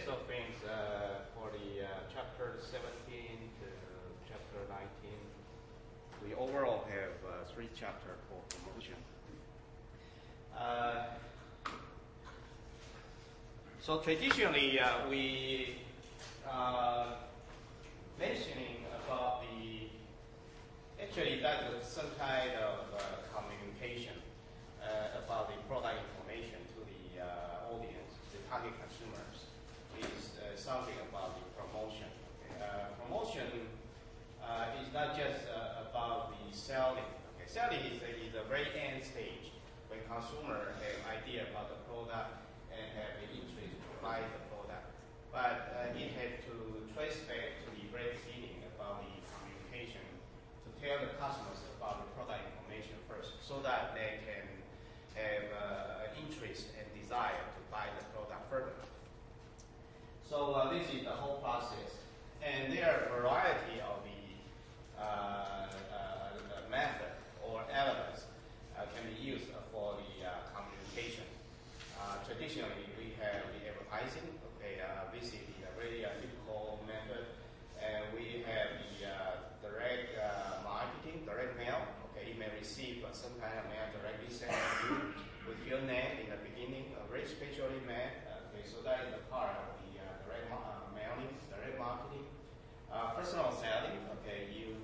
list of things for the chapter 17 to chapter 19. We overall have 3 chapters for promotion. So traditionally, we mentioning about actually that was some kind of communication about the product information to the audience, the target consumers, is something about the promotion. Okay? Promotion is not just about the selling. Okay? Selling is a very end stage when consumer have idea about the product and have the interest to buy the product. But it had to trace back to the very beginning about the communication to tell the customers about the product information first so that they can have interest and desire to buy the product further. So this is the whole process. And there are a variety of the method or elements can be used for the communication. Traditionally, we have the advertising. Okay, this is the very typical method. And we have the direct marketing, direct mail. Okay, you may receive some kind of mail directly sent to you with your name in the beginning, very specially made. Okay, so that is the part of the direct mailing, direct marketing. Personal selling. Okay, you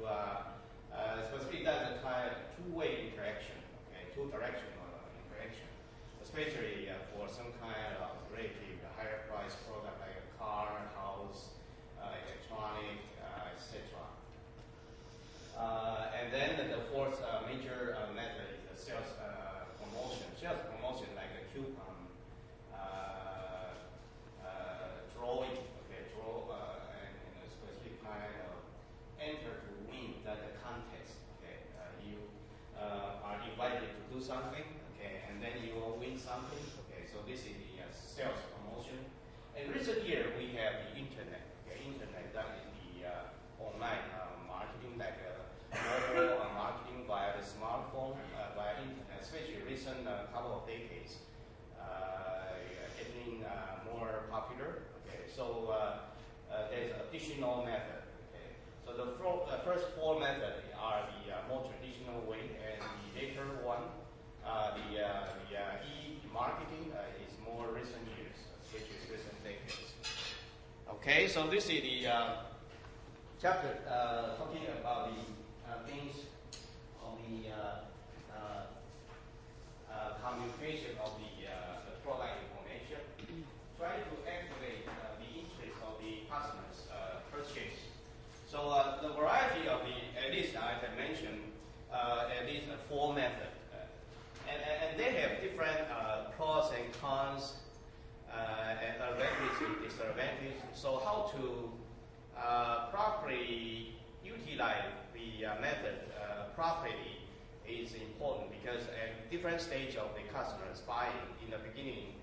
specifically that's a kind of two-way interaction. Okay, two-directional interaction, especially for some kind of relative higher price product like a car, house, electronic, etc. And then the fourth major method is the sales promotion. Sales promotion like a coupon, drawing, okay, and a specific kind of enter to win the contest. Okay, you are invited to do something, okay, and then you will win something. Okay, so this is the sales promotion. In recent year, we have the internet. Okay, internet, that is the online marketing, like mobile marketing via the smartphone, via internet, especially recent couple of decades, getting more popular. Okay, so there's additional method. Okay, so the first 4 methods are the more traditional way, and the later one, the e-marketing is more recent years, especially recent decades. Okay, so this is the chapter talking about the things on the communication of the product information, try to activate the interest of the customers' purchase. So the variety of at least as I mentioned, at least 4 methods, and they have different pros and cons, and advantages and disadvantages. So how to properly utilize the method properly is important, because at different stage of the customer's buying, in the beginning,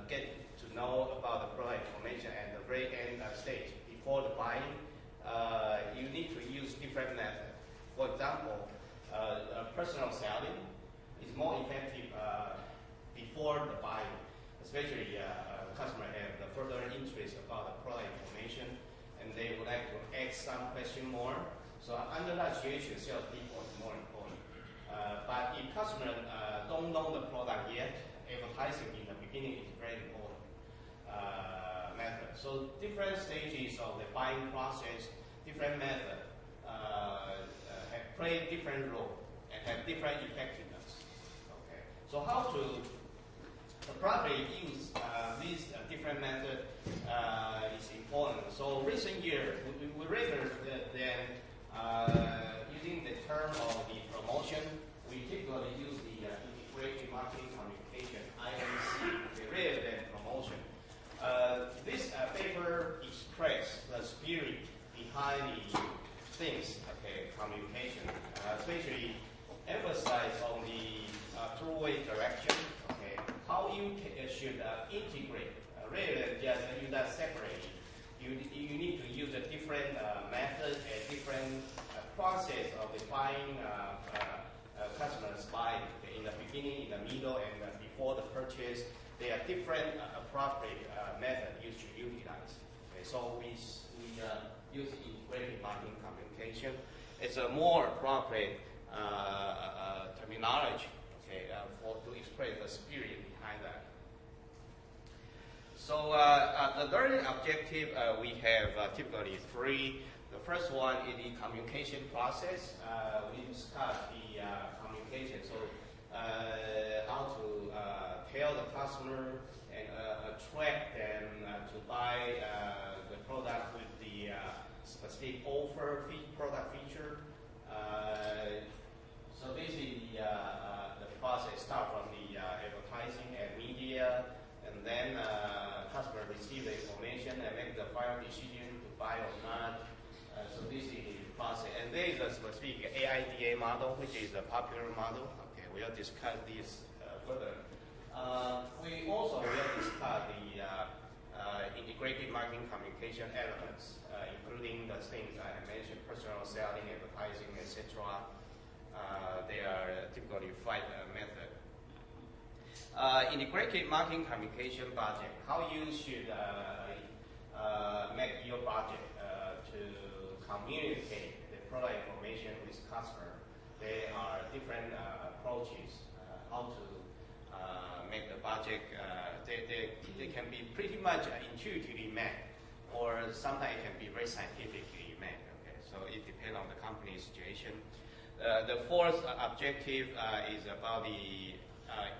get to know about the product information, and the very end stage before the buying, you need to use different methods. For example, personal selling is more effective before the buying, especially customer have the further interest about the product information, and they would like to ask some question more. So under that situation, salespeople is more important. But if customers don't know the product yet, advertising in the beginning is very important method. So different stages of the buying process, different method play different role and have different effectiveness. Okay. So how to properly use these different methods is important. So recent year, we rather than using the term of the promotion, we typically use the integrated marketing communication, IMC, rather than promotion. This paper expresses the spirit behind the things, okay, communication, especially emphasize on the two-way direction, okay, how you should integrate, rather than just use that separately. You need to use a different method, a different process of the buying, customers buying, okay, in the beginning, in the middle, and before the purchase. there are different appropriate method you should utilize. Okay, so we use integrated marketing communication. It's a more appropriate terminology, okay, to express the spirit behind that. So the learning objective, we have typically three. The first one is the communication process. We discussed the communication, so how to tell the customer and attract them to buy the product with the specific offer, product feature. So basically, the process starts from the advertising and media, and then customer receive the information and make the final decision to buy or not. So this is the process. And there is a specific AIDA model, which is a popular model. Okay, we'll discuss this further. We also will discuss the integrated marketing communication elements, including the things I mentioned, personal selling, advertising, etc. They are typically 5 methods. Integrated marketing communication budget, how you should make your budget to communicate the product information with customer. There are different approaches how to make the budget. They can be pretty much intuitively made, or sometimes it can be very scientifically made. Okay, so it depends on the company's situation. The fourth objective is about the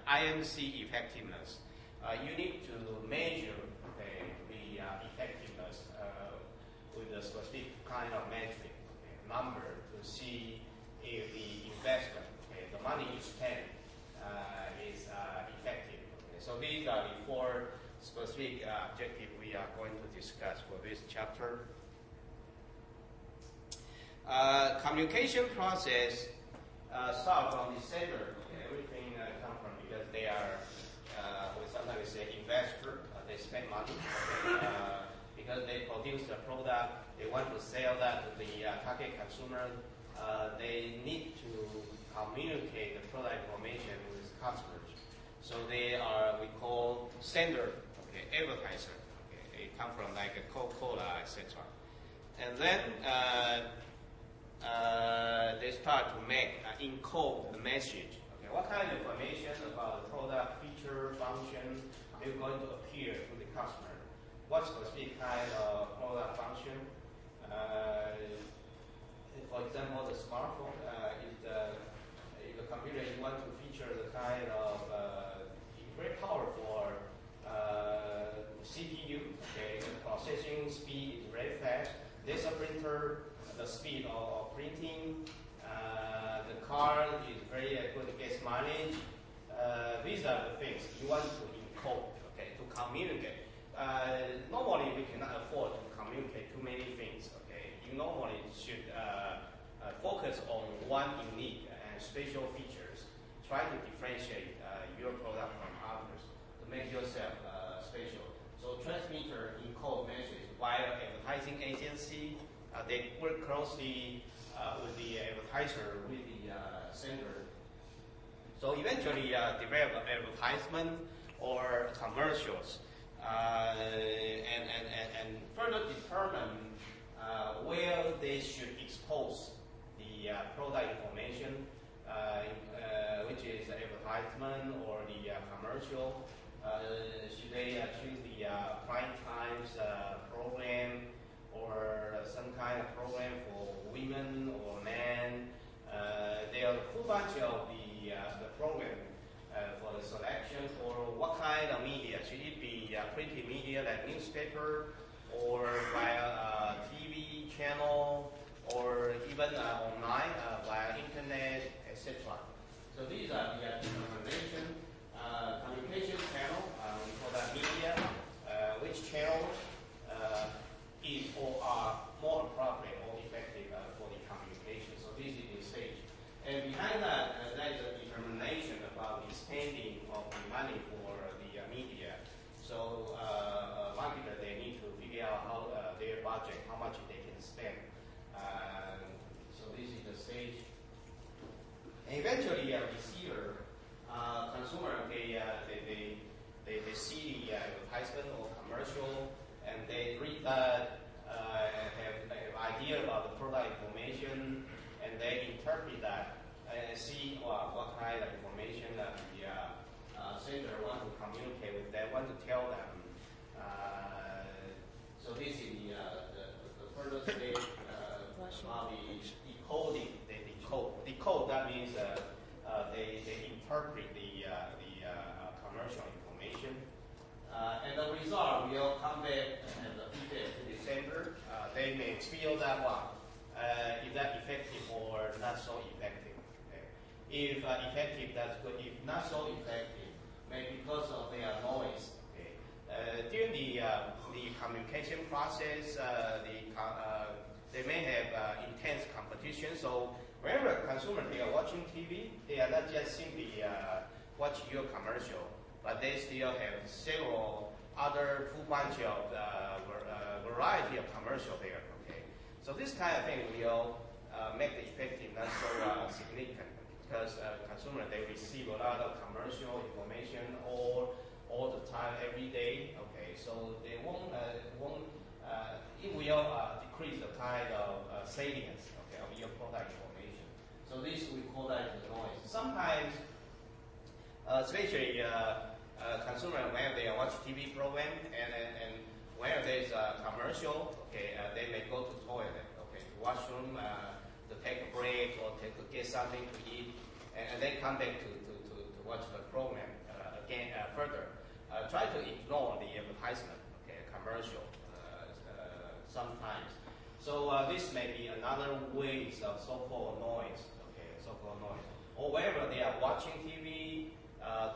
IMC effectiveness. You need to measure the effectiveness with a specific kind of metric, number, to see if the investment, the money you spend, is effective. So these are the 4 specific objectives we are going to discuss for this chapter. Communication process starts from the sender. Everything comes from, because they are, we sometimes say investor, they spend money because they produce the product, they want to sell that to the target consumer. They need to communicate the product information with customers. So they are, we call sender, advertiser. They come from like a Coca-Cola, etc. And then they start to encode the message. What kind of information about the product, feature, function is going to appear to the customer? What specific kind of product function? For example, the smartphone, if the computer you want to feature the kind of very powerful CPU, the processing speed is very fast. Laser printer, the speed of printing. The car is very good to get mileage. These are the things you want to encode, to communicate. Normally, we cannot afford to communicate too many things. You normally should focus on one unique and special features. Try to differentiate your product from others to make yourself special. So transmitter encode message via advertising agency. They work closely with the advertiser, with the sender. So eventually develop advertisement or commercials, and further determine where they should expose the product information, which is advertisement or the commercial. Should they choose the prime times program, or some kind of program for women or men? There are a full bunch of the program for the selection, or what kind of media. Should it be printed media like newspaper, or via TV channel, or even online via internet, etc. So these are the determination. Communication channel, we call that media. Which channels is or are more appropriate or effective for the communication. So this is the stage. And behind that, there is a determination about the spending of the money for the media. So marketer, they need to figure out how their budget, how much they can spend. So this is the stage. And eventually, a receiver, consumer, they they see the advertisement or commercial, and they read that and have an idea about the product information, and they interpret that and see what kind of information that the sender want to communicate with them, want to tell them. So this is the further stage about the decoding. They decode. Decode, that means they interpret the commercial information. And the result will come back and the feedback to the sender. They may feel that is that effective or not so effective. Okay. If effective, that's good. If not so effective, maybe because of their noise. Okay. During the communication process, they may have intense competition. So whenever consumers they are watching TV, they are not just simply watching your commercial, but they still have several other full bunch of variety of commercial there. Okay, so this kind of thing will make the effective not so significant because consumers they receive a lot of commercial information all the time, every day. Okay, so they won't it will decrease the kind of salience, okay, of your product information. So this we call that the noise. Sometimes, especially consumers when they watch TV program and when there's a commercial, okay, they may go to toilet, okay, to washroom, to take a break or to get something to eat, and then come back to watch the program again further. Try to ignore the advertisement, okay, commercial sometimes. So this may be another way of so-called noise, okay, so-called noise. Or wherever they are watching TV,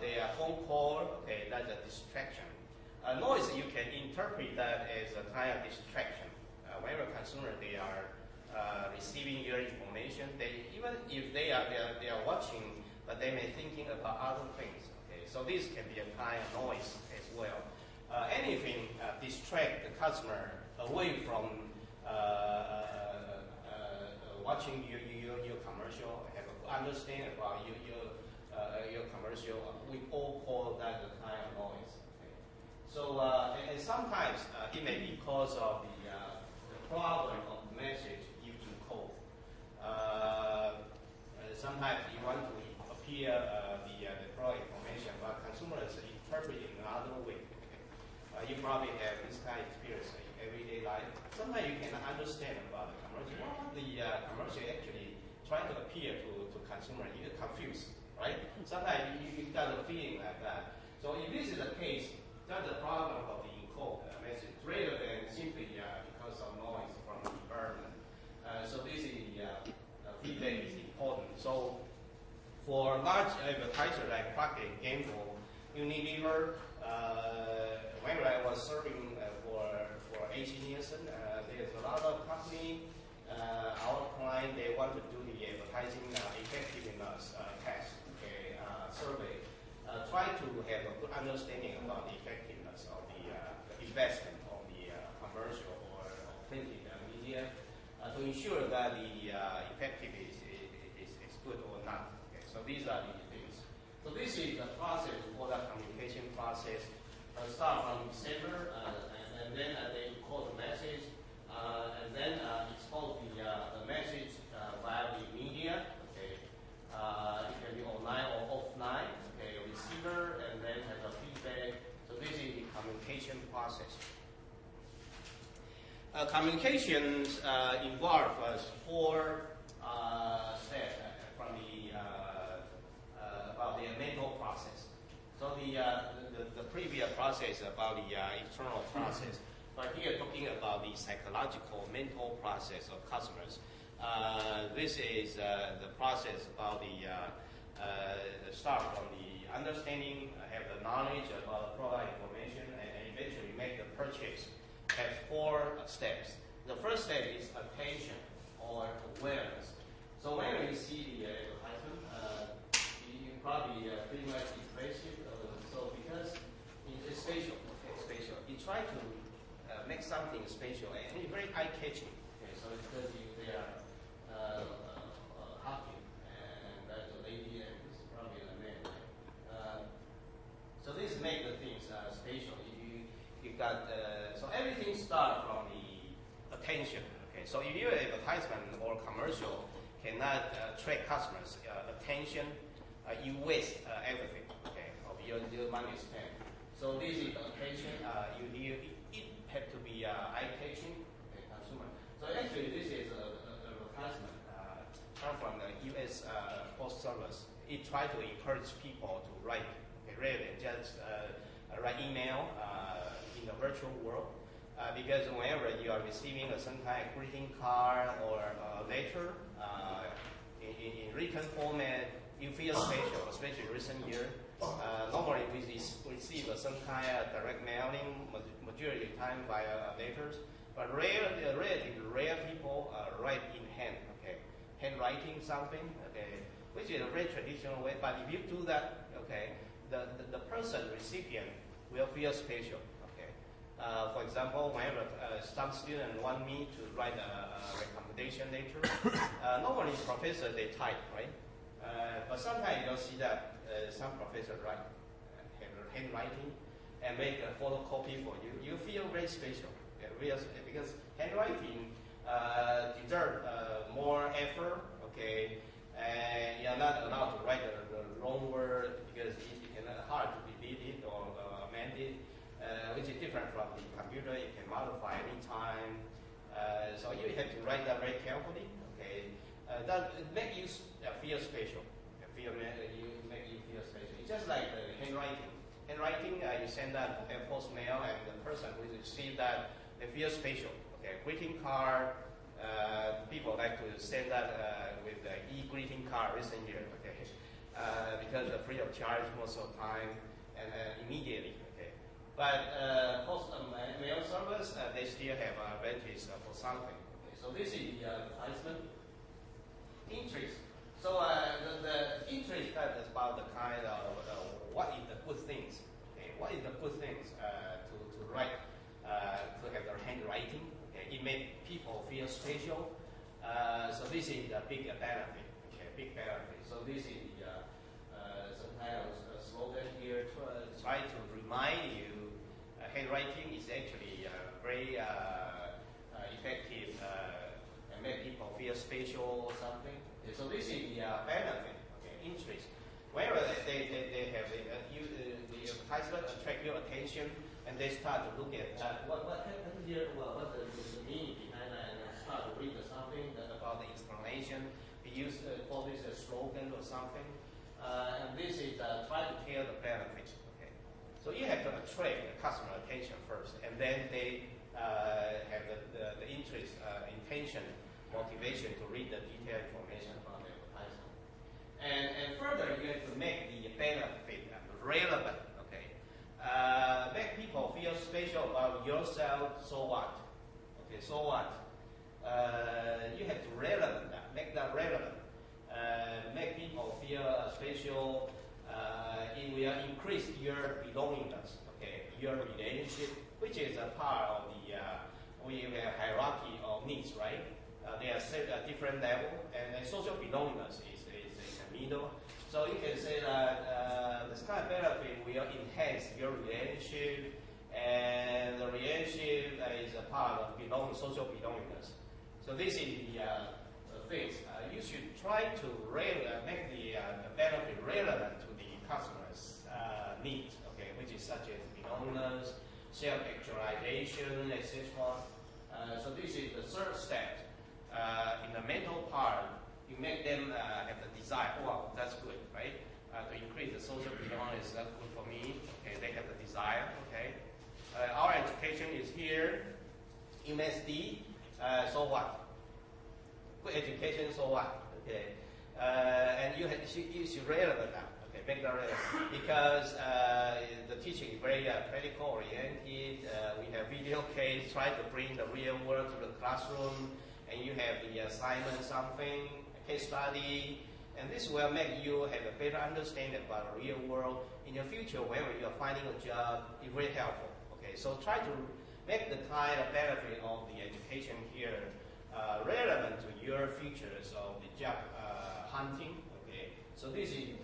they are phone call, okay, that's a distraction. Noise, you can interpret that as a kind of distraction. Whenever consumers they are receiving your information, even if they are watching, but they may thinking about other things. Okay, so this can be a kind of noise as well. Anything distract the customer away from watching your commercial, have an understanding about your commercial. We all call that the kind of noise. Okay. So and sometimes it may be because of the problem of the message you encode. Sometimes you want to appear the product information, but consumers interpret it in another way. You probably have this kind of experience in everyday life. Sometimes you cannot understand about the commercial. What the commercial actually trying to appear to consumer, you get confused, right? Sometimes you got a feeling like that. So if this is the case, that's the problem of the encode message, rather than simply because of noise from the environment. So this is the feedback is important. So for large advertisers like Procter & Gamble, Unilever, when I was serving for AC Nielsen, there's a lot of company, our client, they want to do the advertising effectiveness test, okay, survey. Try to have a good understanding about the effectiveness of the investment of the commercial or printed media to ensure that the effectiveness is good or not. Okay, so these are the things. So this is the process for the communication process. Start from sender, and then they encode the message, and then expose the message via the media. Okay, it can be online or offline. Okay, receiver, and then have a feedback. So this is the communication process. Communications involve four steps from the about the mental process. So the previous process about the internal process, but here talking about the psychological, mental process of customers. This is the process about the start from the understanding, have the knowledge about the product information, and eventually make the purchase. Have four steps. The first step is attention or awareness. So when you see the advertisement, you probably pretty much impressive. So because it's spatial, okay, spatial. You try to make something spatial and it's very eye-catching. Okay, so it's because they are hugging, and that's a lady, and this is probably a man. Right? So this make the things got so everything starts from the attention. Okay, so if your advertisement or commercial cannot attract customers' attention, you waste everything. Okay, of your money spent. So this is the attention. It have to be eye-catching, okay, consumer. So actually, this is an advertisement come from the U.S. Post Service. It tries to encourage people to write, okay, rather than just write email in the virtual world. Because whenever you are receiving some kind of greeting card or letter in written format, you feel special, especially recent year. Normally we receive some kind of direct mailing, majority of time via letters, but relatively rare people write in hand, okay, handwriting something, okay, which is a very traditional way. But if you do that, okay, the person recipient will feel special. For example, whenever some student want me to write a recommendation letter, normally professor they type, right? But sometimes you'll see that some professor write handwriting and make a photocopy for you. You feel very special, because handwriting deserves more effort, okay? And you're not allowed to write the wrong word because it can hard to be deleted or amended. Which is different from the computer. You can modify anytime. So you have to write that very carefully. Okay, that make you feel special. Make you feel special. It's just like the handwriting. Handwriting, you send that post mail, and the person who receives that, they feel special. Okay, greeting card. People like to send that with the e-greeting card recent year. Okay, because free of charge most of the time and immediately. But post mail service, they still have advantage for something. Okay, so this is the advertisement interest. So the interest that is about the kind of what is the good things. Okay, what is the good things to write, to have their handwriting. Okay, it makes people feel special. So this is a big benefit. Okay, big benefit. So this is the some kind of slogan here. Try to remind you. Handwriting is actually very effective and make people feel special or something. Okay, so this is the benefit, okay, interest. Wherever they have the advertisement attract your attention, and they start to look at what happened here, what the meaning behind that, and start to read something about the explanation. We use call this a slogan or something, and this is try to tell the benefit. So you have to attract the customer attention first, and then they have the interest, intention, motivation to read the detailed information from the advertisement. And further, you have to make the benefit relevant. Okay, make people feel special about yourself. So what? Okay, so what? You have to make that relevant. Make people feel special. It will increase your belongingness, okay, your relationship, which is a part of the we have a hierarchy of needs, right? They are set at different level, and social belongingness is in the middle. So you can say that this kind of benefit will enhance your relationship, and the relationship is a part of social belongingness. So this is the things. You should try to make the benefit relevant to the customer's needs, okay, which is such as belongingness, self-actualization, etc. So this is the third step. In the mental part, you make them have the desire. Wow, that's good, right? To increase the social belongingness, that's good for me. Okay, they have the desire. Okay, our education is here. MSD. So what? Good education. So what? Okay, and you should relevant now. Okay, make that relevant because the teaching is very practical oriented. We have video case, try to bring the real world to the classroom, and you have the assignment, something, case study, and this will make you have a better understanding about the real world. In the future, whenever you are finding a job, it's very helpful. Okay, so try to make the kind of benefit of the education here relevant to your futures of the job hunting. Okay, so this is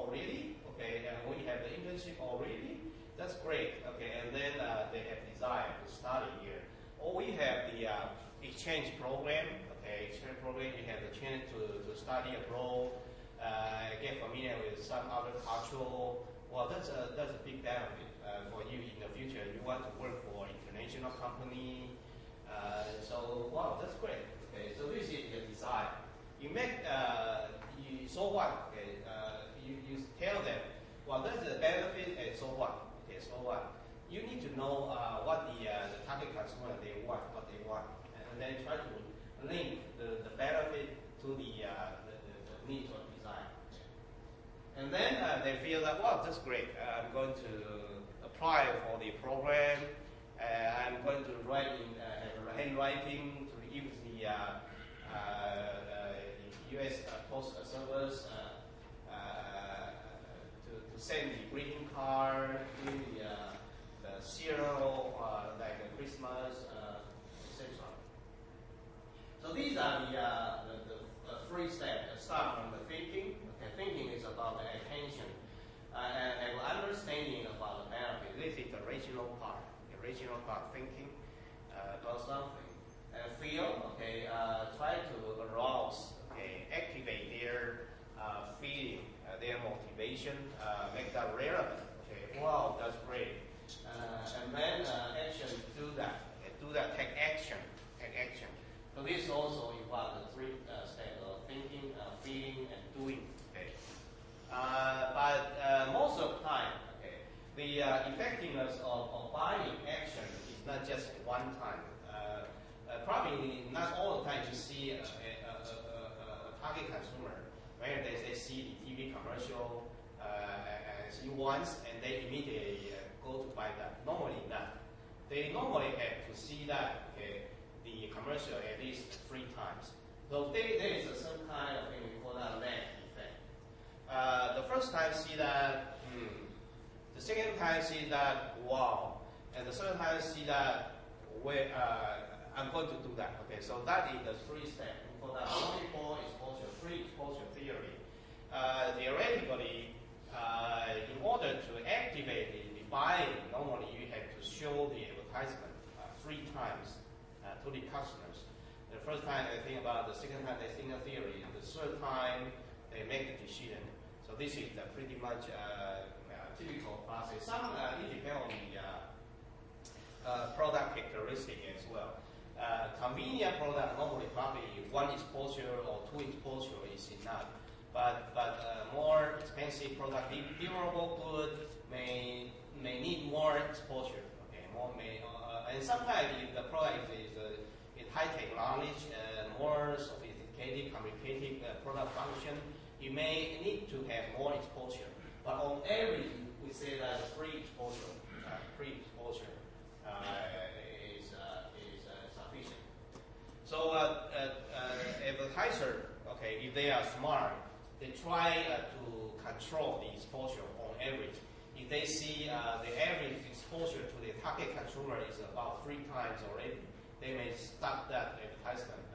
really? Okay, and we have the internship already. that's great. Okay, and then they have desire to study here. Or we have the exchange program. Okay, exchange program. You have the chance to study abroad, get familiar with some other cultural. Well, that's a big benefit for you in the future. You want to work for an international company. So wow, that's great. Okay, so this is the desire. You make so what? Okay, you tell them, well, that's the benefit, and so what? Okay, so what? You need to know what the target consumer they want, what they want, and then try to link the benefit to the needs or desire. And then they feel that, wow, that's great. I'm going to apply for the program. I'm going to write in handwriting to use the U.S. Post Service to send the greeting card, do the cereal, like Christmas, etc. So these are the three steps. Start from the thinking. Okay, thinking is about the attention and understanding about the benefit. This is the rational part. The rational part, thinking about something. And feel. Okay, try to arouse. Okay, activate their feeling, their motivation, make that relevant. Okay, wow, that's great. And then action, do that. Okay, do that. Take action. Take action. So this also involves the three steps of thinking, feeling, and doing. Okay. But most of the time, okay, the effectiveness of buying action is not just one time. Probably not all the time you see a target consumer where they see the TV commercial see once and they immediately go to buy that. Normally not. They normally have to see that, okay, the commercial at least 3 times. So there is some kind of thing we call that lag effect. The first time see that, the second time see that, wow, and the third time see that, I'm going to do that. Okay, so that is the 3 steps. We call that multiple exposure, pre-exposure theory. Theoretically, in order to activate the buying, normally you have to show the advertisement 3 times to the customers. The first time they think about, the second time they think of theory, and the third time they make the decision. So this is the pretty much typical process. Some it depends on the product characteristic as well. Convenient product normally probably 1 exposure or 2 exposure is enough. But more expensive product, durable good may need more exposure. Okay, and sometimes if the product is high-tech knowledge, more sophisticated, complicated product function, you may need to have more exposure. But on average, we say that pre-exposure is sufficient. So advertiser, okay, if they are smart, they try to control the exposure on average. If they see the average exposure to the target consumer is about 3 times already, they may stop that advertisement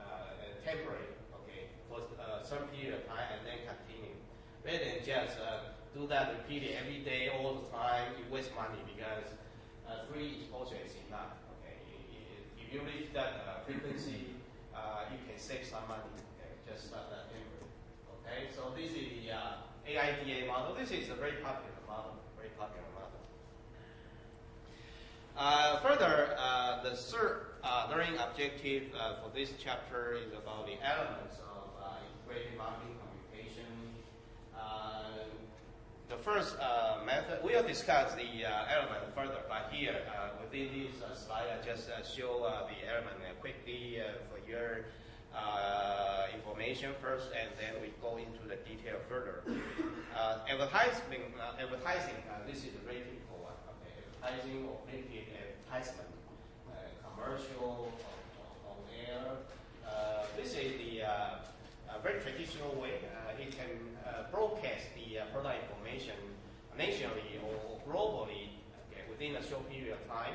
temporarily, okay, for some period of time and then continue. Rather than just do that repeatedly every day, all the time, you waste money because 3 exposure is enough. Okay, if you reach that frequency, you can save some money. Okay, just stop that temporarily. Okay, so this is the AIDA model. This is a very popular model. Very popular model. Further, the third learning objective for this chapter is about the elements of integrated marketing communication. The first method, we'll discuss the element further, but here within this slide, I just show the element quickly for your information first, and then we go into the detail further. Advertising, this is a very typical one. Okay, advertising or printed advertisement, commercial on air. This is the very traditional way. It can broadcast the product information nationally or globally, okay, within a short period of time,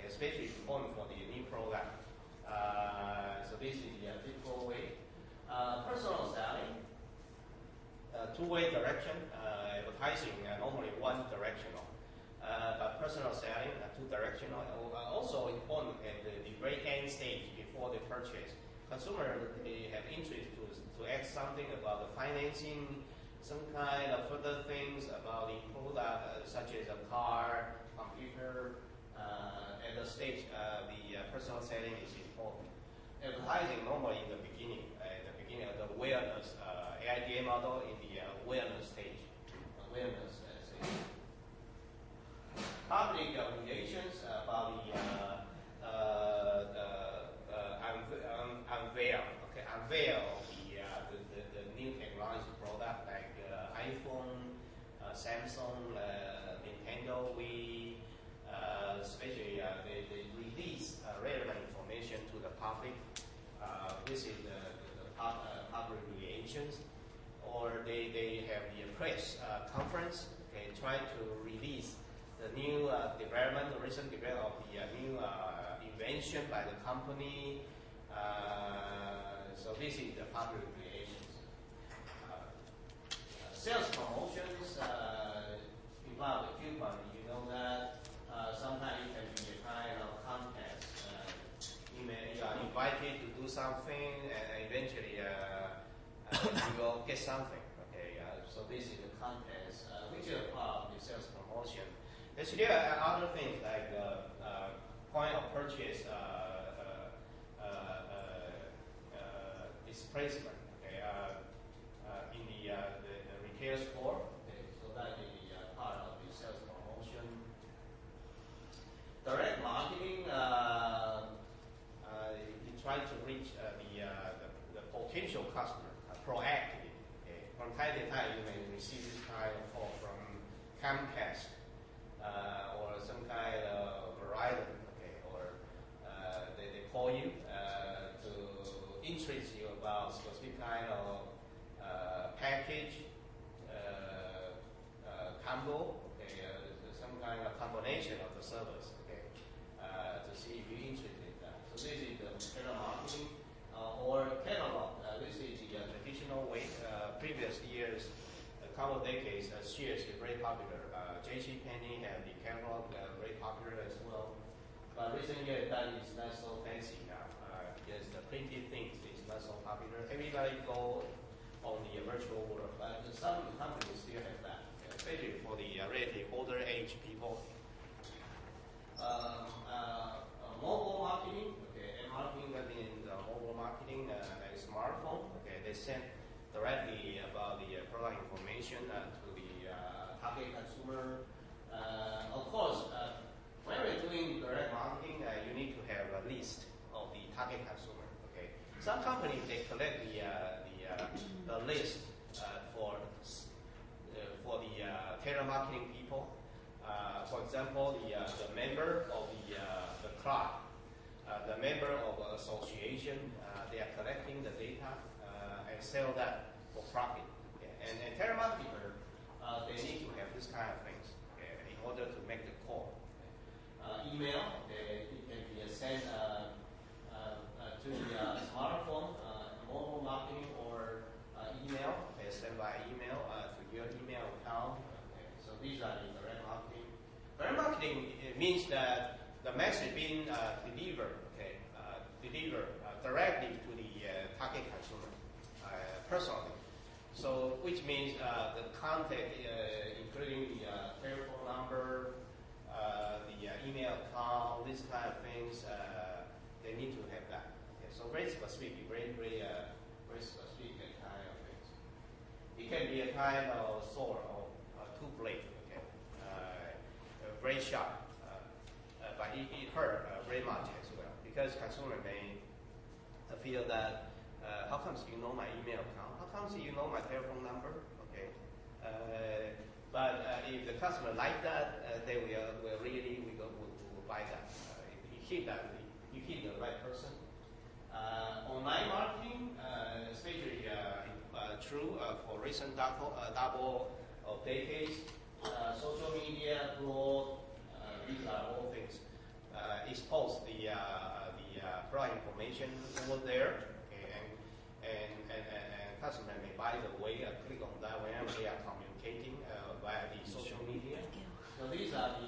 especially important for the new product. So this is the typical way. Personal selling, 2-way direction, advertising normally one directional. but personal selling, two-directional, also important at the very end stage before the purchase. Consumers, they have interest to ask something about the financing, some kind of further things about the product, such as a car, computer. At the stage, the personal selling is important. Advertising normally in the beginning, at the beginning of the awareness, AIDA model in the awareness stage. Public relations about the unveil the new technology product like iPhone, Samsung, Nintendo, Wii. Especially they release relevant information to the public. This is the public relations, or they have the press conference. They try to release the new recent development of the new invention by the company. So this is the public relations. Sales promotions involve the coupon. You know that sometimes it can be a kind of contest. You are invited to do something, and eventually you will get something. Okay, so this is the contest, which is part of the sales promotion. There's still other things like point of purchase displacement. Okay, in the retail store. Okay, so that is the part of the sales promotion. Direct marketing. You try to reach the potential customer proactively. Okay, from time to time, you may receive this kind of call from Comcast. Or some kind of Verizon, okay, or they call you to interest you about specific kind of package, combo, okay, some kind of combination of the service, okay, to see if you're interested in that. So this is the telemarketing or catalog. This is the traditional way. Previous years, a couple of decades, Sears is very popular. JCPenney and the catalog very popular as well. But recently that is not so fancy now because the printed things is not so popular. Everybody go on the virtual world, but some companies still have that, especially for the relatively older age people. Mobile marketing, okay, and marketing that means mobile marketing like smartphone. Okay, they send directly about the product information to the target consumer. Of course, when we're doing direct marketing, you need to have a list of the target consumer. Okay, some companies they collect the list for the telemarketing people. For example, the member of the club, the member of an association, they are collecting the data and sell that for profit. Okay? And telemarketer, they need to have this kind of things in order to make the call. Email, it can be sent to the smartphone, mobile marketing, or email. Sent by email to your email account. Okay. So these are the direct marketing. Direct marketing it means that the message being delivered, okay, directly to the target consumer personally. So which means the contact, including the telephone number, the email account, these kind of things, they need to have that. Okay. So very specific, very specific kind of things. It can be a kind of sword or two blade, okay, very sharp, but it hurt very much as well because consumer may feel that how comes you know my email account? How comes you know my telephone number? Okay, but if the customer like that, they will really will buy that. You hit that, you hit the right person. Online marketing, especially true for recent double of decades. Social media, blog, these are all things. Expose the product information over there, okay, and customer may by the way click on that whenever they are communicating via the social media. So these are the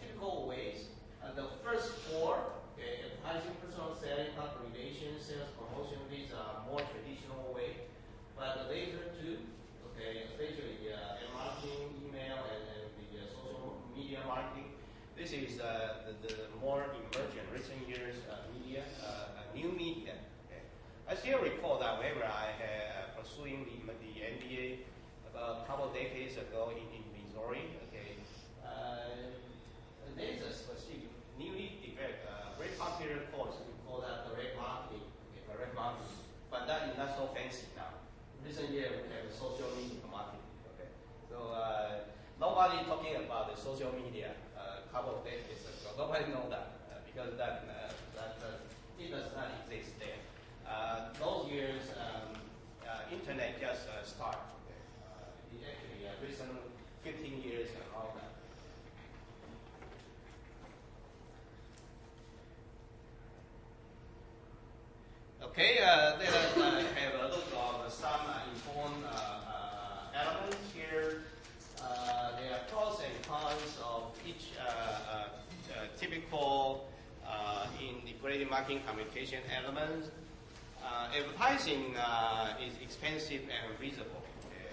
typical ways. The first four, okay, advertising, personal selling, public relations, sales promotion, these are more traditional way. But the later two, okay, especially marketing, email, and the social media marketing, this is the more emergent recent years media, new media. Okay. I still recall that whenever I had pursuing the MBA about a couple of decades ago in Missouri, okay, there's a specific newly developed, very popular course. We call that direct marketing. Okay, direct marketing, but that is not so fancy now. Recent year we have social media marketing. Okay, so nobody talking about the social media. A couple of decades ago, nobody know that because that it does not exist there. Those years, internet just started. Okay. Actually, recent 15 years and all that. Okay, let us have a look at some important elements here. There are pros and cons of each typical integrated marketing communication element. Advertising is expensive and visible. Okay.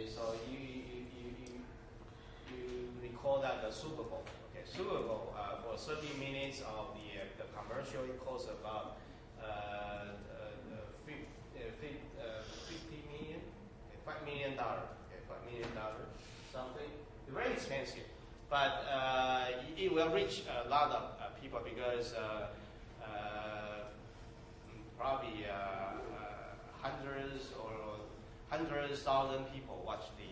So you recall that the Super Bowl. Okay, Super Bowl for 30 minutes of the commercial, it costs about 50 million, $5 million, okay, $5 million, something. It's very expensive, but it will reach a lot of people because probably hundreds thousand people watch the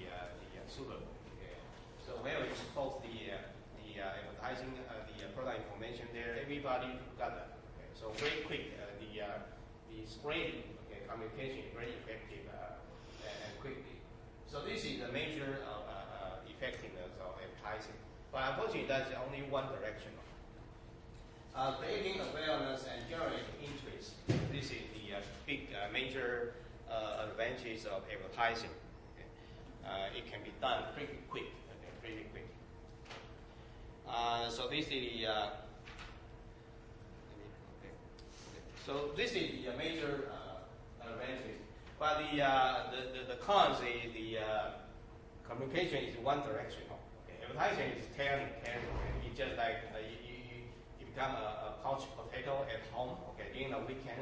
Super Bowl. Okay. So where we expose the advertising, the product information there, everybody got that. Okay. So very quick, the spreading, okay, communication is very effective and quickly. So this is the major effectiveness of advertising. But unfortunately, that's only one direction. Creating awareness and generating interest. This is the big major advantage of advertising. Okay. It can be done pretty quick. Okay, pretty quick. So this is the so this is the major advantage. But the cons is the communication is one directional. Okay. Advertising is telling. It's just like you become a couch potato at home. Okay, during the weekend,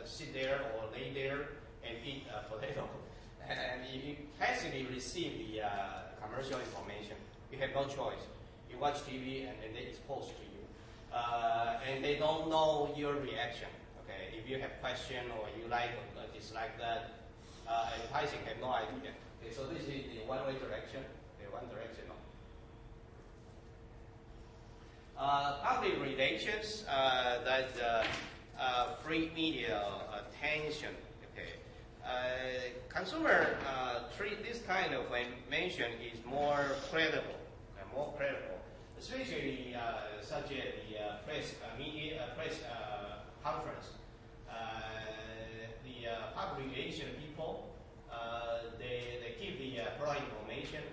sit there or lay there and eat potato, and you passively receive the commercial information. You have no choice. You watch TV and they expose to you, and they don't know your reaction. Okay, if you have question or you like or dislike that, advertising have no idea. Okay, so this is the one-way direction. Okay, one direction. Public relations, that's free media attention. Okay, consumer treat this kind of information is more credible, especially such as the press media press conference. The public relation people they give the product information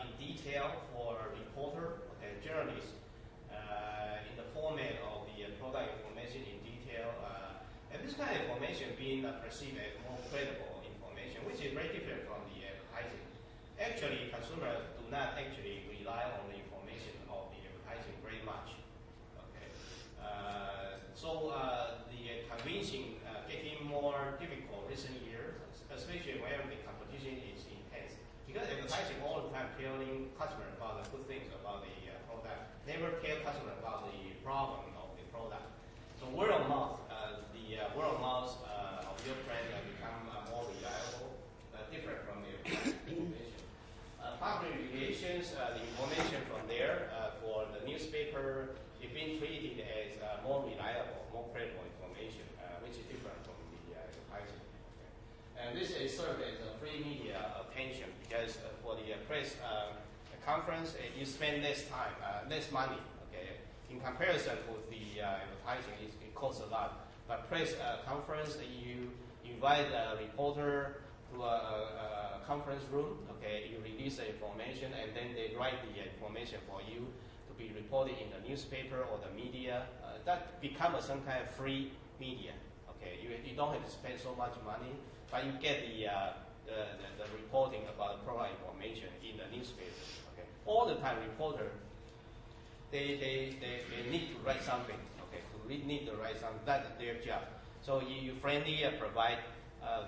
in detail for reporter and journalists. In the format of the product information in detail, and this kind of information being perceived as more credible information, which is very different from the advertising. Actually, consumers do not actually rely on the information of the advertising very much. Okay, so the convincing getting more difficult recent years, especially when the competition is intense, because advertising all the time telling customers about the good things about the product. Never tell customers about the problem of the product. So word of mouth, word of mouth of your friend become more reliable, different from the information. Public relations, the information from there for the newspaper is being treated as more reliable, more credible information, which is different from the advertising. Okay. And this is served as a free media attention because for the press conference, you spend less time, less money. Okay, in comparison with the advertising, it costs a lot. But press conference, you invite a reporter to a conference room. Okay, you release the information, and then they write the information for you to be reported in the newspaper or the media. That becomes some kind of free media. Okay, you don't have to spend so much money, but you get the reporting about the product information in the newspaper. Okay, all the time reporter they need to write something. Okay, need to write something. That's their job. So you friendly provide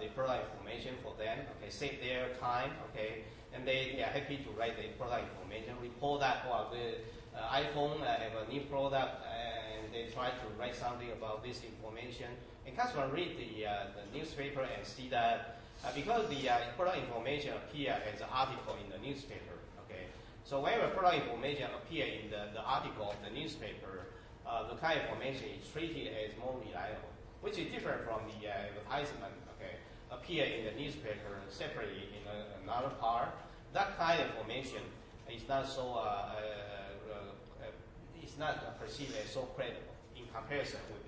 the product information for them. Okay, save their time. Okay, and they are happy to write the product information. Report that the iPhone have a new product, and they try to write something about this information. And customer read the newspaper and see that because the product information appear as an article in the newspaper. Okay, so whenever product information appear in the article of the newspaper, the kind of information is treated as more reliable, which is different from the advertisement. Okay, appear in the newspaper separately in another part. That kind of information is not so it's not perceived as so credible in comparison with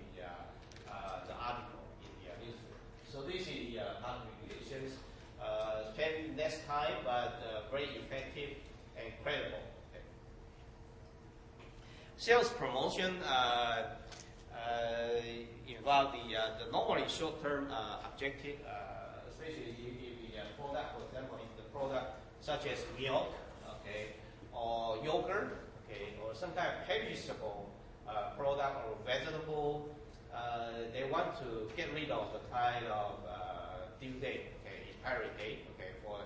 the article in the newspaper. So this is the market regulations. Spend less time, but very effective and credible. Okay. Sales promotion involve the normally short-term objective, especially if the product, for example, if the product such as milk, okay, or yogurt, okay, or some kind of perishable product or vegetable, they want to get rid of the kind of due date, okay, expiry date, okay, for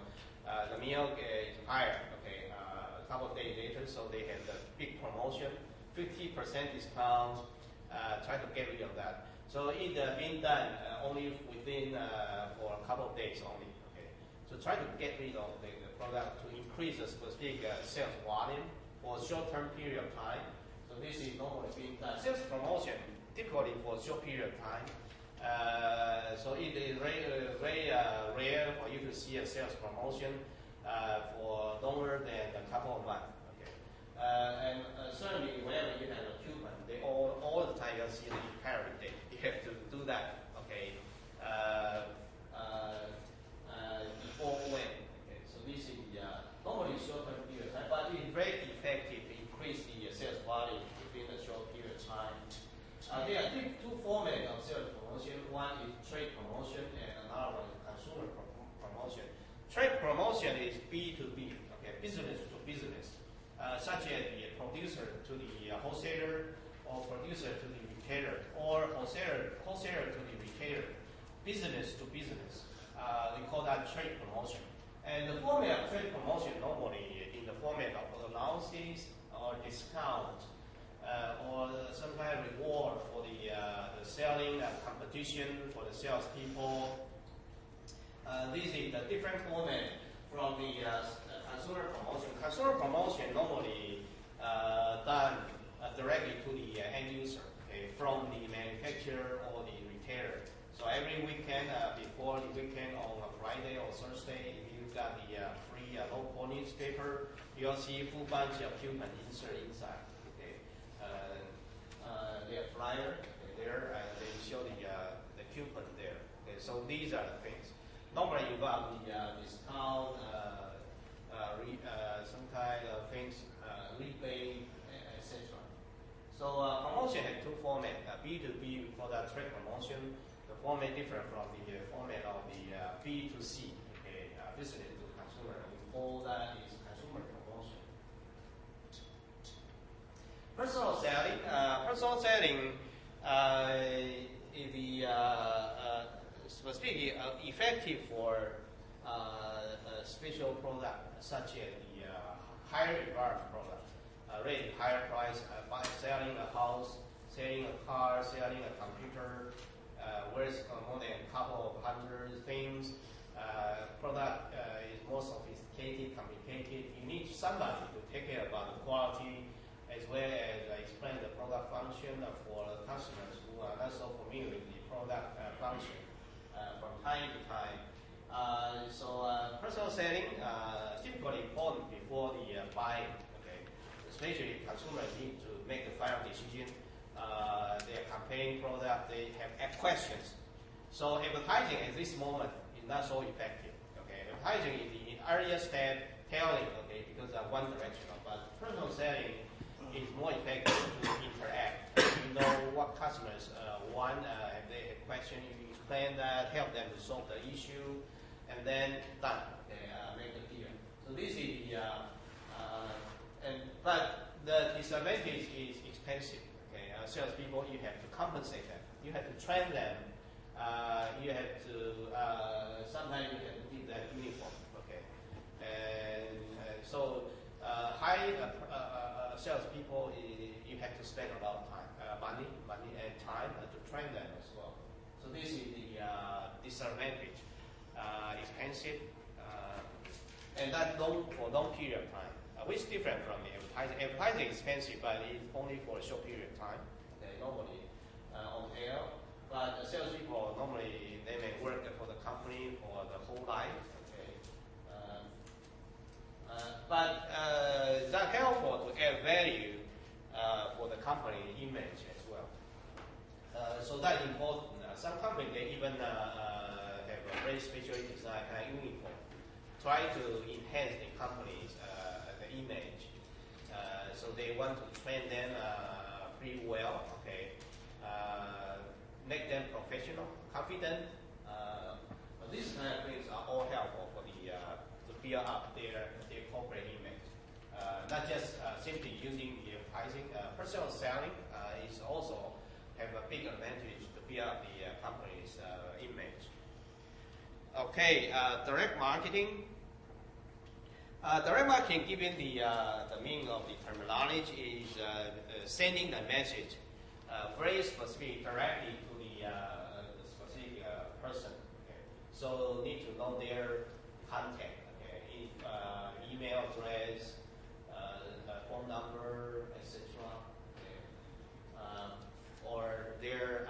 the milk expired, okay, a couple of days later, so they have the big promotion, 50% discount, try to get rid of that. So it being done only within for a couple of days only, okay. So try to get rid of the product to increase the specific sales volume for a short-term period of time. So this is normally being done. Sales promotion typically for a short period of time. So it is very rare for you to see a sales promotion for longer than a couple of months. Okay, and certainly whenever you have a coupon, they all the time you'll see the expiry date. You have to do that. Okay, before when. Okay, so this is normally short-term period of time, but it's very effective to increase the sales volume within a short period of time. There are two formats of sales promotion. One is trade promotion, and another one is consumer promotion. Trade promotion is B2B, okay, business to business, such as the producer to the wholesaler, or producer to the retailer, or wholesaler to the retailer, business to business. We call that trade promotion. And the format of trade promotion normally in the format of allowances or discount. Or some kind of reward for the selling competition for the salespeople. This is the different format from the consumer promotion. Consumer promotion normally done directly to the end user, okay, from the manufacturer or the retailer. So every weekend, before the weekend on a Friday or Thursday, if you got the free local newspaper, you'll see a full bunch of coupon insert inside. Their flyer there, and they show the coupon there. Okay, so these are the things. Normally you got the discount, some kind of things, rebate, etc. So promotion has two formats. B2B, we call that trade promotion. The format different from the format of the B2C, okay, business to consumer. We call that is consumer promotion. Personal selling. Personal selling is the specifically effective for a special product such as the higher environment product, really higher price, selling a house, selling a car, selling a computer, worth more than a couple of hundred things. Product is more sophisticated, complicated. You need somebody to take care about the quality, as well as explain the product function for the customers who are not so familiar with the product function from time to time. So personal selling typically important before the buying. Okay, especially consumers need to make the final decision. They are comparing product. They have questions. So advertising at this moment is not so effective. advertising is the earlier step telling, okay, because one directional, but personal selling is more effective to interact. You know what customers want, if they have question, you explain that, help them to solve the issue, and then done. Okay, make it clear. So this is the but the disadvantage is expensive. Okay, salespeople, you have to compensate them. You have to train them. You have to sometimes you have to give them uniform. Okay, and so high salespeople, you have to spend a lot of time, money and time to train them as well. So this is the disadvantage. Expensive, and that for long period of time, which is different from the advertising. Advertising is expensive, but it's only for a short period of time. Okay, normally on air, but salespeople normally they may work for the company for the whole life. Okay, but that helpful to add value for the company image as well. So that's important. Some companies they even have a very specially designed uniform, try to enhance the company's the image. So they want to train them pretty well. Okay, make them professional, confident. These kind of things are all helpful for the to build up their corporate image. Not just simply using the advertising. Personal selling is also have a big advantage to build up the company's image. Okay, direct marketing. Direct marketing, given the meaning of the terminology, is sending the message very specific directly to the specific person. Okay. So need to know their contact. Okay, if email address, phone number, etc. Okay. Or their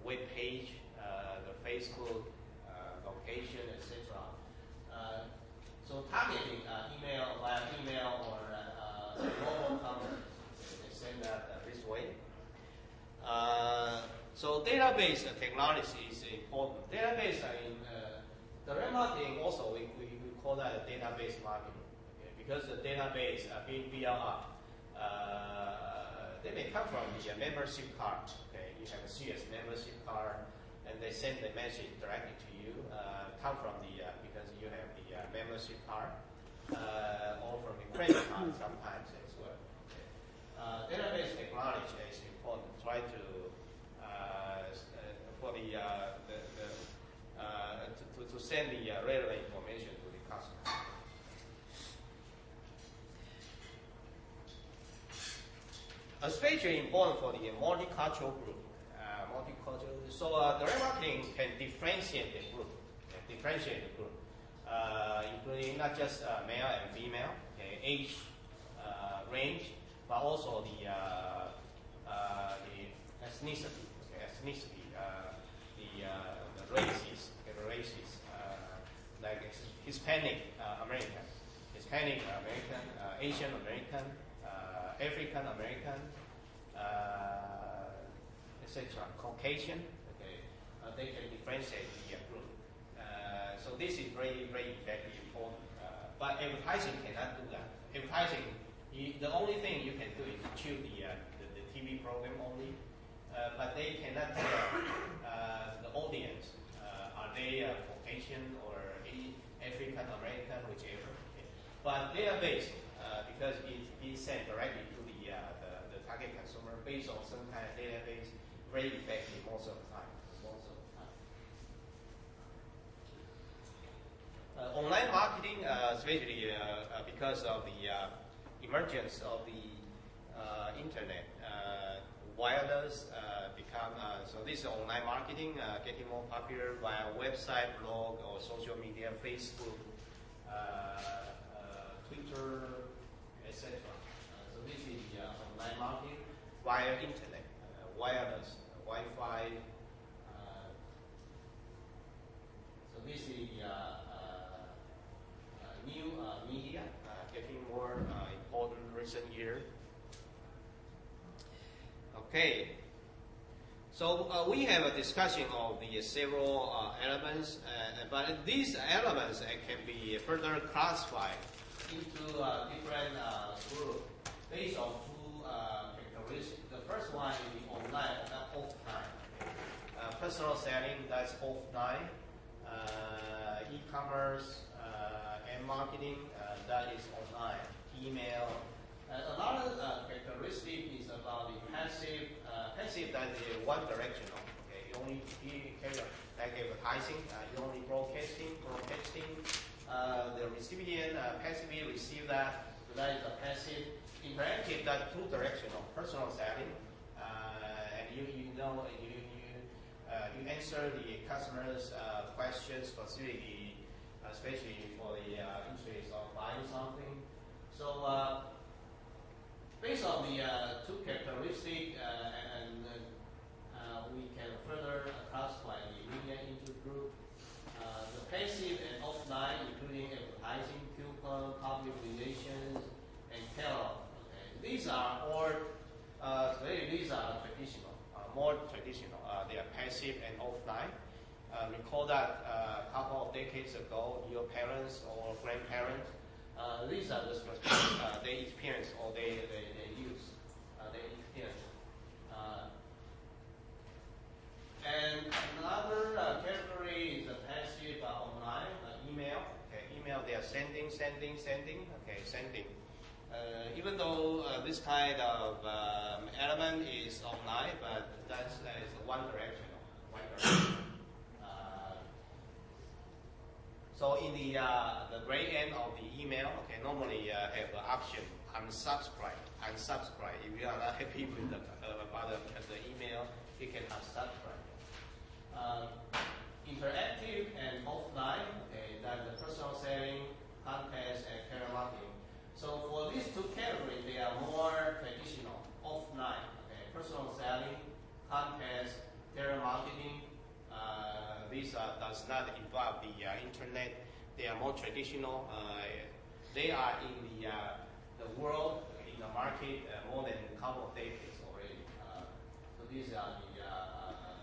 web page, the Facebook location, etc. So targeting email via email or mobile comments, they send that this way. So database technology is important. Database in direct marketing also we call that database marketing, okay? Because the database being built up. They may come from the membership card. Okay, you have a CS membership card, and they send the message directly to you. Come from the because you have the membership card, or from the credit card sometimes as well. Okay. Database technology is important. Try to for the to send the relevant information to the customer. Especially important for the multicultural group. So direct marketing can differentiate the group, including not just male and female, okay, age range, but also the ethnicity, the races, like Hispanic American, Asian American, African American, etc. Caucasian. Okay, they can differentiate the group. So this is very, very effective, important. But advertising cannot do that. Advertising, the only thing you can do is to choose the TV program only. But they cannot tell the audience are they Caucasian or African American, whichever. Okay. But database, because it's being sent directly to the target consumer based on some kind of database, very effective most of the time. Online marketing, especially because of the emergence of the internet, wireless become so this is online marketing getting more popular via website, blog, or social media, Facebook, Twitter, etc. So this is the online marketing via internet, wireless, Wi-Fi. So this is the new media getting more important recent year. Okay, So we have a discussion of the several elements, but these elements can be further classified into different groups based on two characteristics. The first one is the online or offline. Personal selling, that's offline. E-commerce and marketing, that is online. Email. Another characteristic is about the passive. Passive, that is one directional. Okay, you only like advertising. You only broadcasting. The recipient passively receive that. So that is a passive. Interactive, that two directional. Personal selling, and you answer the customer's questions specifically, especially for the interest of buying something. So based on the two characteristics, we can further classify the media into group. The passive and offline, including advertising, coupon, public relations, and catalog. Okay. These are all these are traditional, more traditional. They are passive and offline. Recall that a couple of decades ago, your parents or grandparents, these are the they experience or they use, they experience. And another category is the passive online, email. Okay, email, they are sending. Okay, sending. Even though this kind of element is online, but that is one directional. So in the gray end of the email, okay, normally have the option unsubscribe. If you are not happy with about the email, you can unsubscribe. Interactive and offline, okay, that's the personal selling, contest, and telemarketing. So for these two categories, they are more traditional, offline. Okay, personal selling, contest, telemarketing. These does not involve the internet. They are more traditional. They are in the world, in the market, more than a couple of decades already. So these are the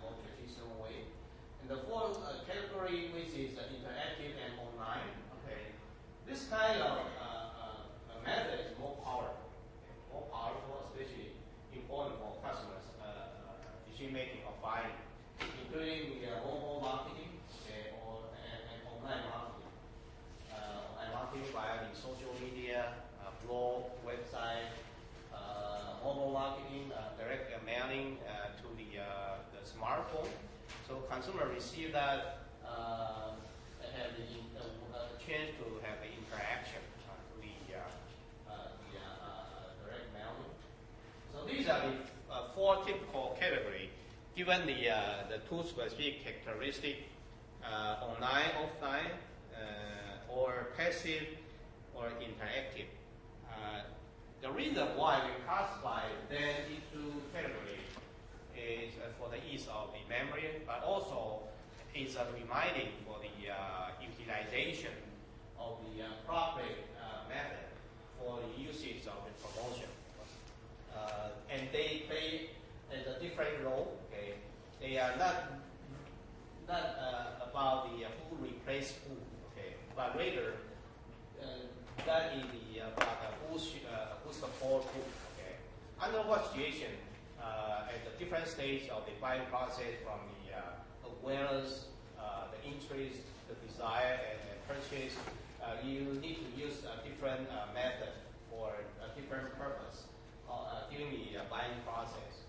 more traditional way. And the fourth category, which is interactive and online. Okay, this kind of method is more powerful, especially important for customers' decision making or buying, including the mobile marketing, okay, and online marketing. Online marketing via the social media, blog, website, mobile marketing, direct mailing to the smartphone. So consumer receive that have the chance to have the interaction to the direct mailing. So these are the four typical categories. Given the two specific characteristics, online, offline, or passive, or interactive. The reason why we classify them into categories is for the ease of the memory, but also is a reminding for the utilization of the appropriate method for the usage of the promotion. And they play a different role. Okay, they are not about the who replace who. Okay, but rather that is the about who support who. Okay, under what situation at the different stage of the buying process, from the awareness, the interest, the desire, and purchase, you need to use a different method for a different purpose during the buying process.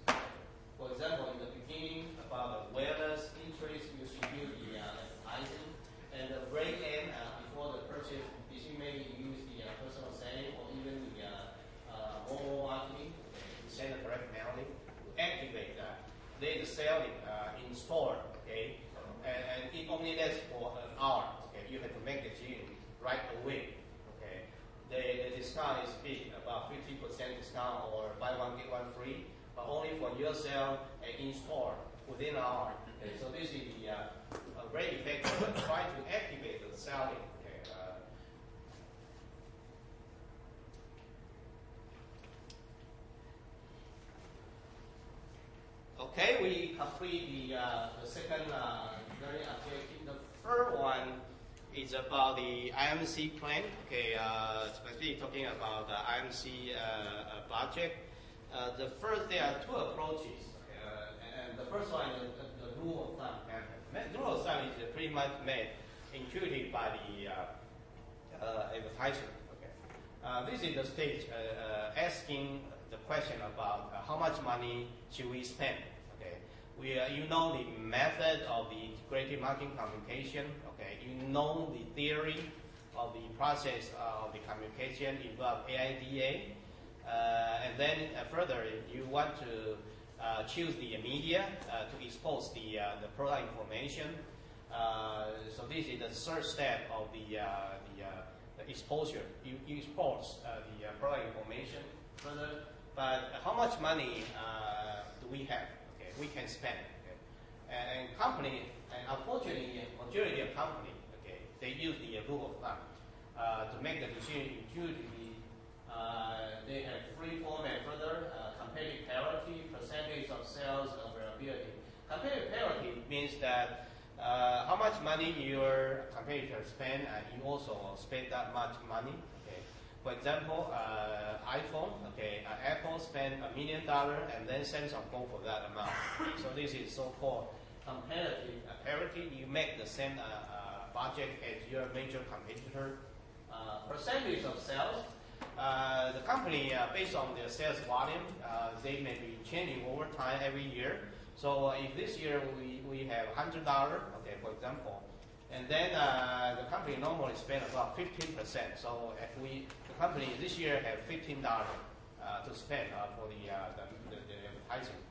For example, in the beginning, about awareness, interest, you should use the advertising, and the break end, before the purchase decision making, you use the personal selling or even the mobile marketing, to send a direct mailing, to activate that. Then the selling in store, okay, and it only lasts for an hour. Okay, you have to make the decision right away. Okay, the discount is big, about 50% discount or buy one get one free, but only for yourself and in store within an hour. Okay, so this is the very effective try to activate the selling. Okay, Okay, we complete the second learning objective. The third one is about the IMC plan. Okay, specifically talking about the IMC project. The first, there are two approaches. And the first one is the rule of thumb method. The rule of thumb is pretty much made intuitive by the advertiser. Okay. This is the stage asking the question about how much money should we spend. Okay. You know the method of the integrated marketing communication. Okay. You know the theory of the process of the communication involved AIDA. And then further, you want to choose the media to expose the product information. So this is the third step of the exposure. You expose the product information further, but how much money do we have? Okay, we can spend. Okay? And company, and unfortunately, majority of company, okay, they use the rule of thumb to make the decision intuitively. They have free form and further competitive parity, percentage of sales, availability. Competitive parity means that how much money your competitors spend, you also spend that much money. Okay. For example, iPhone, okay, Apple spent $1 million and then Samsung go for that amount. So this is so-called competitive parity. You make the same budget as your major competitor. Percentage of sales. The company, based on their sales volume, they may be changing over time every year. So if this year we have $100, okay, for example, and then the company normally spend about 15%. So the company this year have $15 to spend for the advertising.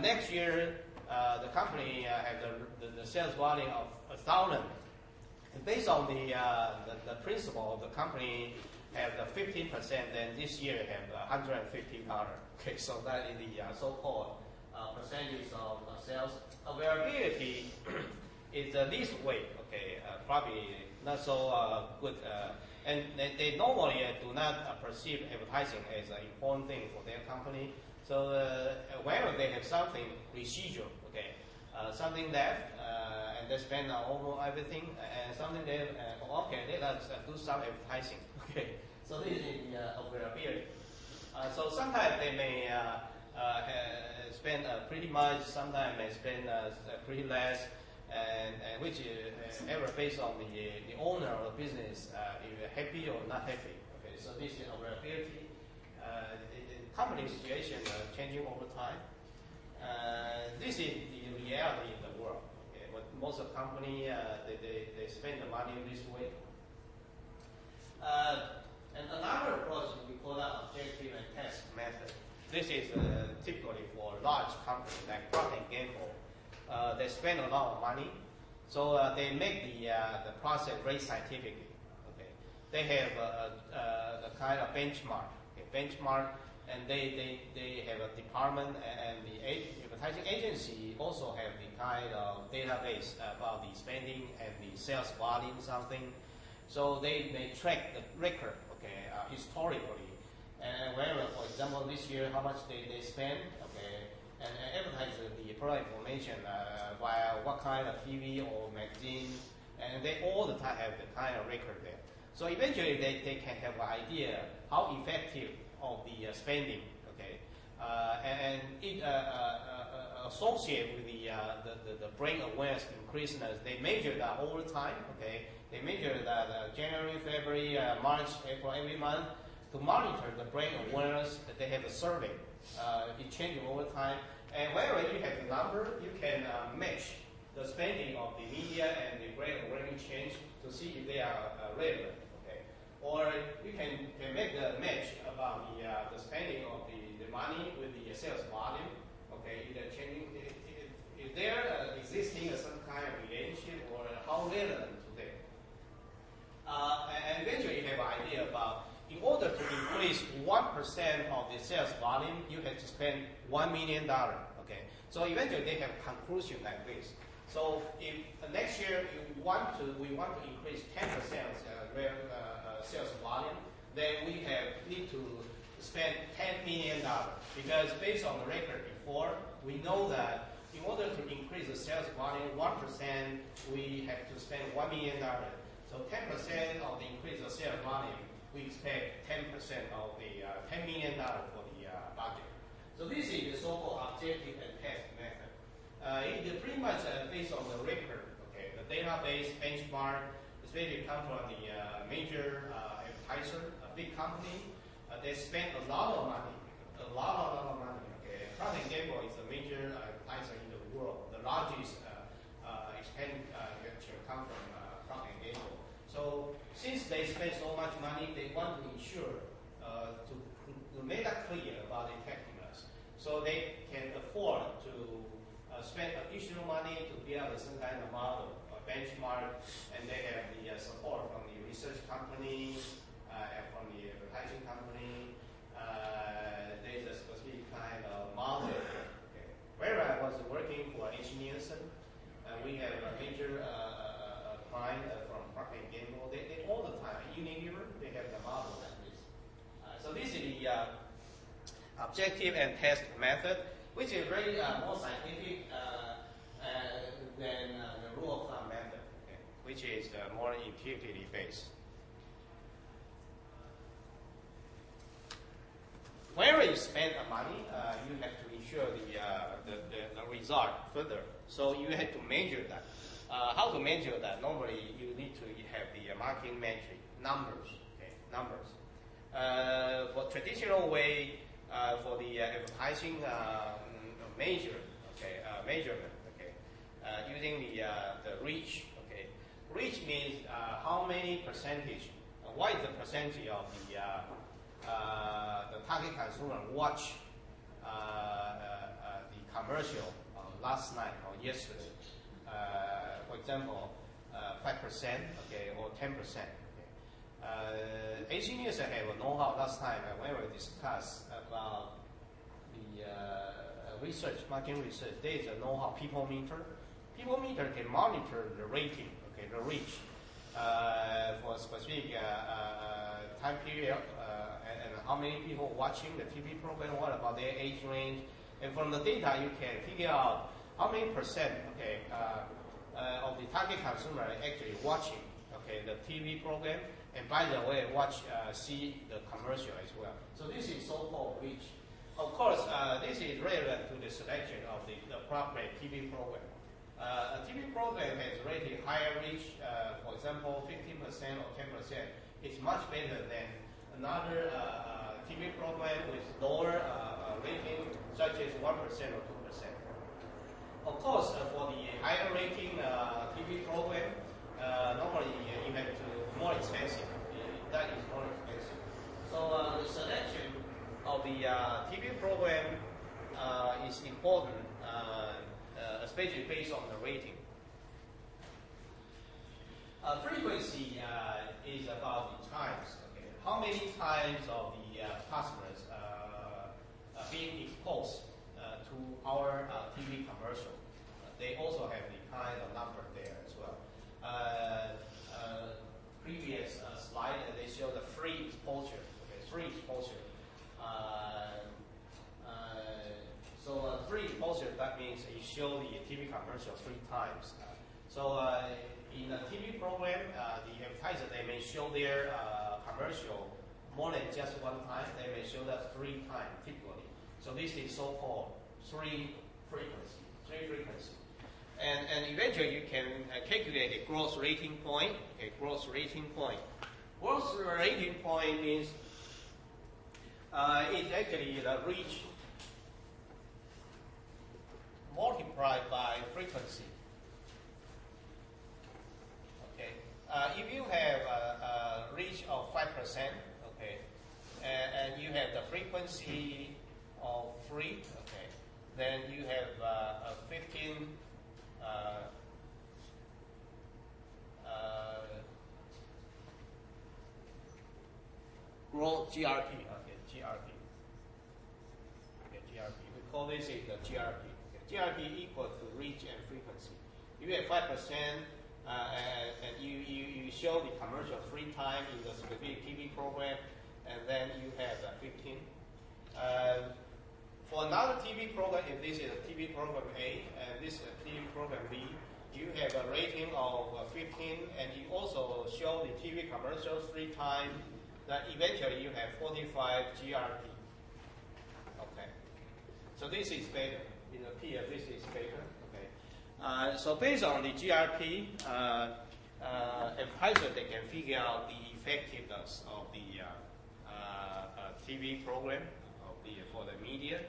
Next year, the company have the sales volume of 1,000. And based on the principle of the company have the 15%, then this year have $150. Okay, so that is the so-called percentage of sales. Availability is the least weight. Okay, probably not so good. And they normally do not perceive advertising as an important thing for their company. So whenever they have something residual, okay, something left, and they spend almost everything, and something left, okay, let's do some advertising. Okay, so this is the availability. So sometimes they may spend pretty much, sometimes may spend pretty less, and which is ever based on the owner of the business, if you're happy or not happy. Okay, so this is availability. The company situation changing over time. This is the reality in the world. Okay, but most of the company they spend the money this way. And another approach we call that objective and test method. This is typically for large companies like Procter & Gamble. They spend a lot of money, so they make the process very scientifically. Okay, they have a kind of benchmark. Okay, benchmark, and they have a department, and the advertising agency also have the kind of database about the spending and the sales volume, something. So they track the record, okay, historically, and wherever, for example, this year how much they spend, okay, and advertise the product information via what kind of TV or magazine, and they all the time have the kind of record there. So eventually they can have an idea how effective of the spending, okay, and it associate with the brand awareness increases. They measure that over time, okay. They measure that January, February, March, April, every month to monitor the brand awareness. That they have a survey. It changes over time, and wherever you have the number, you can match the spending of the media and the brand awareness change to see if they are relevant. Okay, or you can make the match about the spending of the money with the sales volume. Okay, either changing is there existing some kind of relationship or how relevant to them. And eventually you have an idea about, in order to increase 1% of the sales volume, you have to spend $1 million. Okay, so eventually they have a conclusion like this. So if next year we want to increase 10% sales volume, then we need to spend $10 million. Because based on the record before, we know that in order to increase the sales volume 1%, we have to spend $1 million. So 10% of the increase of sales volume, we expect 10% of the $10 million for the budget. So this is the so-called objective and test method. It is pretty much based on the record. Okay, the database benchmark, especially come from the major advertiser, a big company. They spend a lot of money, a lot of money. Okay, Procter & Gamble is a major advertiser in the world. The largest expenditure come from Procter & Gamble. So since they spend so much money, they want to ensure to make that clear about the effectiveness, so they can afford to spend additional money to build some kind of model, benchmark, and they have the support from the research company and from the advertising company. There's a specific kind of model. Okay. Where I was working for H. Nielsen, we have a major client from Procter & Gamble. They all the time, Unilever, they have the model like this. So this is the objective and test method, which is very more scientific than the rule of thumb method, okay, which is more intuitively based. Whenever you spend money, you have to ensure the result further. So you have to measure that. How to measure that? Normally, you need to have the marketing metric, numbers. Okay, numbers. For traditional way, for the advertising measurement, okay, using the reach. Okay, reach means how many percentage. What is the percentage of the target consumer watch the commercial last night or yesterday? For example, 5%, okay, or 10%. Okay. H. Nielsen have a know-how last time when we discussed about the research, marketing research. There is a know-how people meter. People meter can monitor the rating, okay, the reach for a specific time period and how many people watching the TV program, what about their age range. And from the data, you can figure out how many percent, okay, of the target consumer actually watching, okay, the TV program, and by the way, see the commercial as well. So this is so-called reach. Of course, this is relevant to the selection of the appropriate TV program. A TV program has rated higher reach, for example, 15% or 10%. It's much better than another TV program with lower rating, such as 1% or 2%. Of course, for the higher rating TV program, normally you have to more expensive. That is more expensive. So the selection of the TV program is important, especially based on the rating. Frequency is about the times. Okay. How many times of the customers being exposed to our TV commercial? They also have the kind of number there as well. Previous slide, they show the free exposure. Okay, free exposure. So free exposure, that means you show the TV commercial 3 times. So in a TV program, the advertiser, they may show their commercial more than just 1 time. They may show that 3 times typically. So this is so-called 3 frequency. And eventually you can calculate a gross rating point. Okay, gross rating point. Gross rating point means it's actually the reach multiplied by frequency. Okay, if you have a reach of 5%, okay, and you have the frequency of 3, okay, then you have a 15. Growth GRP, okay, GRP. Okay, GRP. We call this the GRP. Okay. GRP equal to reach and frequency. If you have 5%, and you show the commercial 3 times in the specific TV program, and then you have 15. For another TV program, if this is a TV program A and this is a TV program B, you have a rating of 15, and you also show the TV commercials 3 times. That eventually you have 45 GRP. Okay, so this is better. In the peer, this is better. Okay, so based on the GRP, advisor they can figure out the effectiveness of the TV program for the media.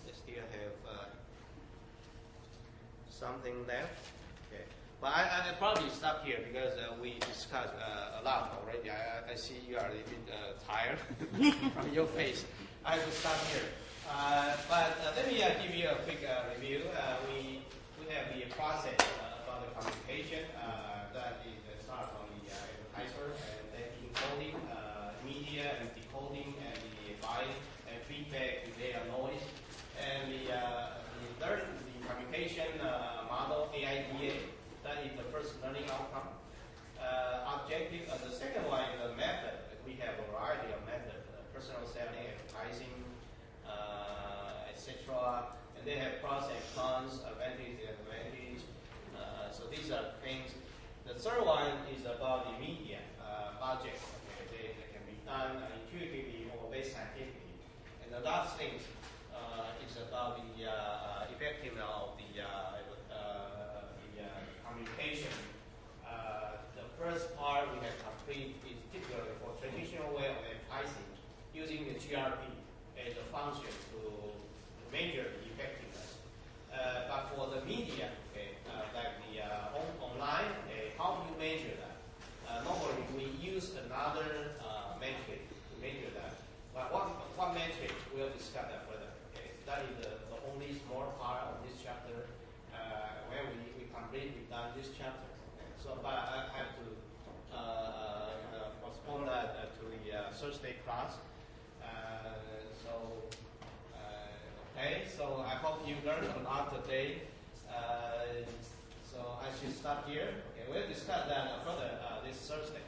They still have something left. Okay, but I probably stop here because we discussed a lot already. I see you are a little bit tired from your face. I will stop here. But let me give you a quick review. We have the process about the communication that is start from the advertiser and then encoding, media and decoding and the buying and feedback with their noise. And the third, the communication model, AIDA, that is the first learning outcome. Objective, the second one is the method. We have a variety of methods, personal selling, advertising, etc. And they have pros and cons, advantage and disadvantage. So these are things. The third one is about the media budget. Okay, they can be done intuitively or based scientifically. And the last thing is about the effectiveness of the communication. The first part we have complete is typically for traditional way of advertising, using the GRP as a function to measure the effectiveness. But for the media, okay, like the online, okay, how do you measure that? Normally we use another metric to measure that. But what metric we'll discuss that further. Okay, that is the only small part of this chapter. When we completely done this chapter. Okay. So, but I have to postpone that to the Thursday class. Okay, so I hope you learned a lot today. So I should stop here. Okay, we'll discuss that further this Thursday.